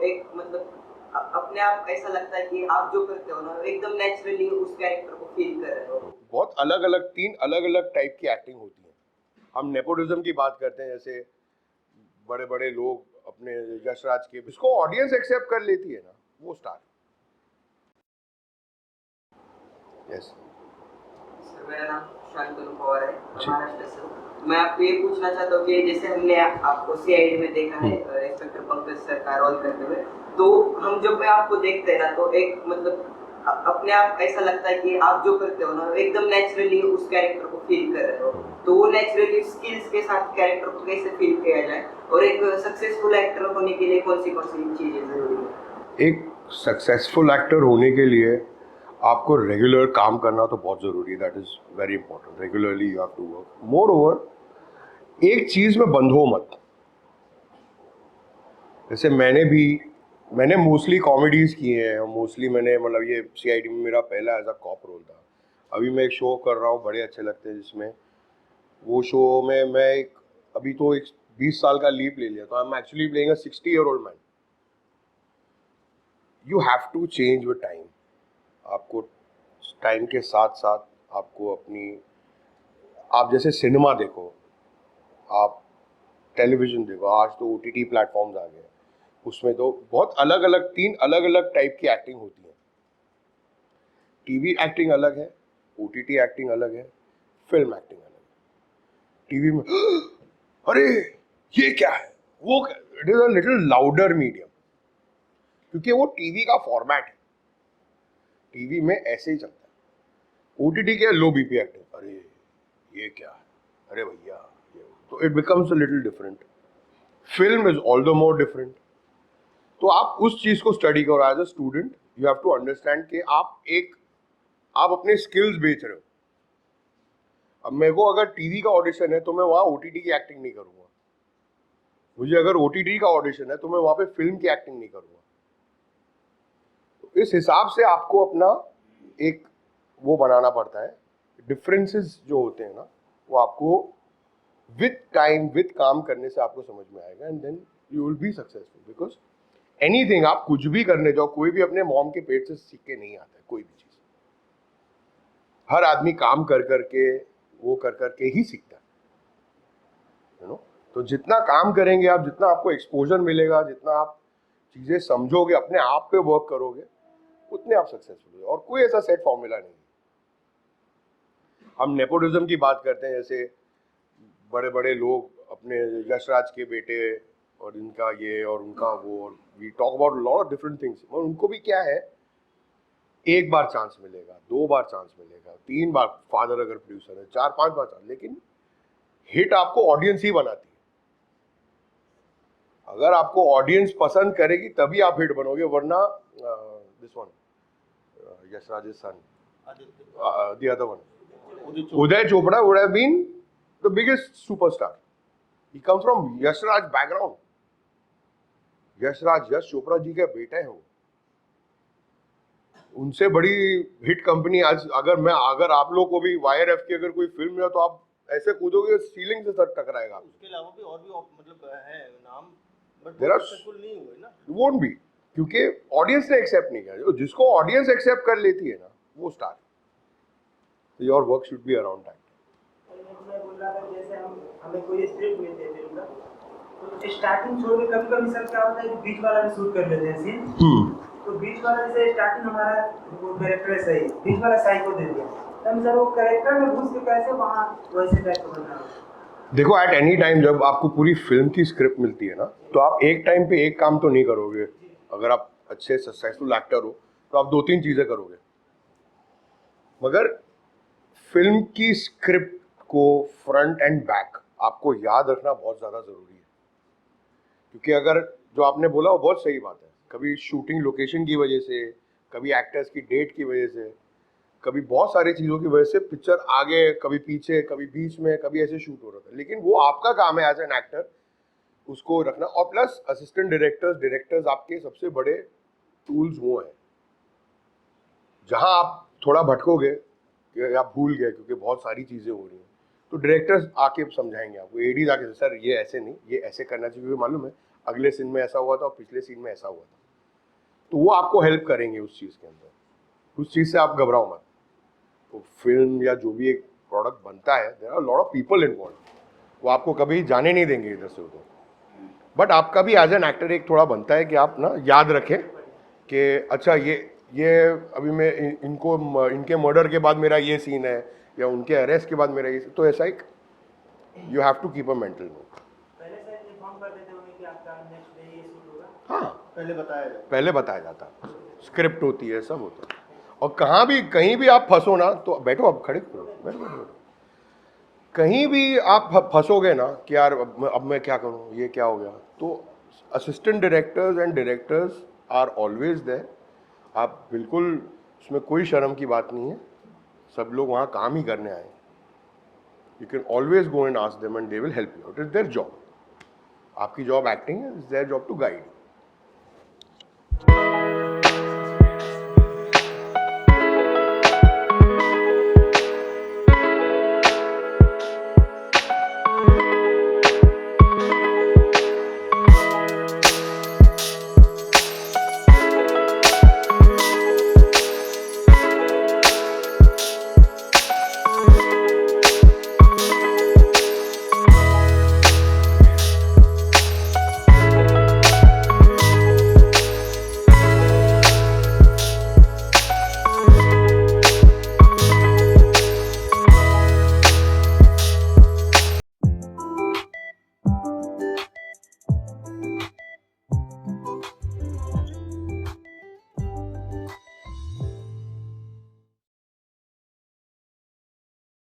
एक मतलब अपने आप ऐसा लगता है कि आप जो करते हो ना एकदम नेचुरली उस कैरेक्टर को फील कर रहे हो। बहुत अलग अलग 3 अलग अलग टाइप की एक्टिंग होती है। हम नेपोटिज्म की बात करते हैं, जैसे बड़े बड़े लोग अपने यशराज के, इसको ऑडियंस एक्सेप्ट कर लेती है ना, वो स्टार। यस सर मेरा नाम शांतनु पवार है, महाराष्ट्र से। मैं आपको ये पूछना चाहता हूँ कि जैसे हमने आपको सीआईडी में देखा है इंस्पेक्टर पंकज सर का रोल करते हुए, तो हम जब आपको देखते हैं ना तो एक मतलब अपने आप ऐसा लगता है कि आप जो करते हो ना एकदम नेचुरली उस कैरेक्टर को फील कर रहे हो। तो वो नेचुरली स्किल्स के साथ कैरेक्टर को कैसे फील किया जाए, और एक सक्सेसफुल एक्टर होने के लिए कौन सी चीजें जरूरी है? एक सक्सेसफुल एक्टर होने के लिए आपको रेगुलर काम करना तो बहुत ज़रूरी है। That is very important. Regularly you have to work. Moreover एक चीज़ में बंध हो मत। जैसे मैंने मोस्टली कॉमेडीज़ किए हैं, मोस्टली मैंने मतलब ये सीआईडी में मेरा पहला एज अ कॉप रोल था। अभी मैं एक शो कर रहा हूँ, बड़े अच्छे लगते हैं, जिसमें वो शो में मैं एक अभी तो एक 20 साल का लीप ले लिया, तो I am actually playing a 60-year-old man. You have to change with time. आपको टाइम के साथ साथ आपको अपनी, आप जैसे सिनेमा देखो, आप टेलीविज़न देखो, आज तो ओटीटी प्लेटफॉर्म्स आ गए, उसमें तो बहुत अलग अलग 3 अलग अलग टाइप की एक्टिंग होती है। टीवी एक्टिंग अलग है, ओटीटी एक्टिंग अलग है, फिल्म एक्टिंग अलग है। टीवी में अरे ये क्या है, वो it is a little louder medium, क्योंकि वो टीवी का फॉर्मेट है। टीवी में ऐसे ही चलता है। ओटीटी के लो बीपी एक्टिंग, अरे ये क्या है, अरे भैया ये, तो it becomes a little different. Film is all the more different. तो आप उस चीज को स्टडी करो as a student. You have to understand कि आप अपने स्किल्स बेच रहे हो। अब मेरे को अगर टीवी का ऑडिशन है तो मैं वहां ओटीटी की एक्टिंग नहीं करूंगा। मुझे अगर ओटीटी का ऑडिशन है तो मैं वहां पे फिल्म की एक्टिंग नहीं करूंगा। तो इस हिसाब से आपको अपना एक वो बनाना पड़ता है। डिफरेंसेस जो होते हैं ना, वो आपको विद टाइम, विद काम करने से आपको समझ में आएगा, and then you will be successful. Because anything, आप कुछ भी करने जाओ, कोई भी अपने मॉम के पेट से सीख के नहीं आता है कोई भी चीज। हर आदमी काम कर करके, वो कर करके ही सीखता है, यू नो। तो जितना काम करेंगे आप, जितना आपको एक्सपोजर मिलेगा, जितना आप चीजें समझोगे, अपने आप पे वर्क करोगे, उतने आप सक्सेसफुल हो। और कोई ऐसा सेट फॉर्मूला नहीं। हम नेपोटिज्म की बात करते हैं, जैसे बड़े बड़े लोग अपने यशराज के बेटे और इनका ये और उनका वो, और we talk about lot of different things. और उनको भी क्या है, एक बार चांस मिलेगा, 2 बार चांस मिलेगा, 3 बार, फादर अगर प्रोड्यूसर है 4-5 बार चांस, लेकिन हिट आपको ऑडियंस ही बनाती है। अगर आपको ऑडियंस पसंद करेगी तभी आप हिट बनोगे, वरना this one, Yashraj son, the other one, Uday Chopra would have been the biggest superstar. He comes from Yashraj background. Yash Chopra ji के बेटे हैं वो। उनसे बड़ी हिट कंपनी आज, अगर आप लोग को भी वाईआरएफ की अगर कोई फिल्म में हो तो आप ऐसे कूदोगे सीलिंग से सर टकराएगा। उसके अलावा भी और भी मतलब है नाम, बट There are- सक्सेसफुल नहीं हुए ना। Won't be, क्योंकि ऑडियंस ने एक्सेप्ट नहीं किया। जिसको ऑडियंस एक्सेप्ट कर लेती है ना, वो star. Your work should be around that. मैं बोल रहा था जैसे हमें कोई स्क्रिप्ट मिलती है फिल्म का, तो स्टार्टिंग छोड़ के कभी कभी सर क्या होता है कि बीच वाला भी शूट कर लेते हैं सीन। तो बीच वाला जैसे स्टार्टिंग हमारा वो कैरेक्टर है सही, बीच वाला साइको दे दिया, तब सर वो कैरेक्टर में घुस के कैसे वहाँ वैसे टाइप का बना। देखो, एट एनी टाइम जब आपको पूरी फिल्म की स्क्रिप्ट मिलती है ना, तो आप एक टाइम पे एक काम तो नहीं करोगे। अगर आप अच्छे सक्सेसफुल एक्टर हो तो आप 2-3 चीजें करोगे। मगर फिल्म की स्क्रिप्ट को फ्रंट एंड बैक आपको याद रखना बहुत ज़्यादा ज़रूरी है। क्योंकि अगर जो आपने बोला वो बहुत सही बात है, कभी शूटिंग लोकेशन की वजह से, कभी एक्टर्स की डेट की वजह से, कभी बहुत सारी चीज़ों की वजह से पिक्चर आगे, कभी पीछे, कभी बीच में, कभी ऐसे शूट हो रहा था। लेकिन वो आपका काम है एज एन एक्टर उसको रखना। और प्लस असिस्टेंट डायरेक्टर्स आपके सबसे बड़े टूल्स वो हैं। जहाँ आप थोड़ा भटकोगे या भूल गए क्योंकि बहुत सारी चीज़ें हो रही हैं, तो डायरेक्टर्स आके समझाएंगे आपको, एडीज आके, सर ये ऐसे नहीं, ये ऐसे करना चाहिए, क्योंकि मालूम है अगले सीन में ऐसा हुआ था और पिछले सीन में ऐसा हुआ था, तो वो आपको हेल्प करेंगे उस चीज़ के अंदर। उस चीज़ से आप घबराओ मत। तो फिल्म या जो भी एक प्रोडक्ट बनता है, there are lot of people involve, वो आपको कभी जाने नहीं देंगे इधर से उधर। बट आपका भी एज एन एक्टर एक थोड़ा बनता है कि आप ना याद रखें कि अच्छा ये अभी मैं इनके मर्डर के बाद मेरा ये सीन है, या उनके अरेस्ट के बाद मेरा ये, तो ऐसा एक you have to keep a mental note. पहले से इन्फॉर्म कर देते होंगे कि आपका नेक्स्ट डे ये शूट होगा। हाँ, पहले बताया जाता जाता, स्क्रिप्ट होती है, सब होता है। और कहीं भी आप फंसो ना, तो बैठो, आप खड़े करो, बैठो। कहीं भी आप फंसोगे ना कि यार अब मैं क्या करूं, ये क्या हो गया, तो assistant directors and directors are always there. आप बिल्कुल, उसमें कोई शर्म की बात नहीं है, सब लोग वहाँ काम ही करने आए। You can always go and ask them and they will help you out, it's their job. आपकी जॉब एक्टिंग है, it's their job to guide.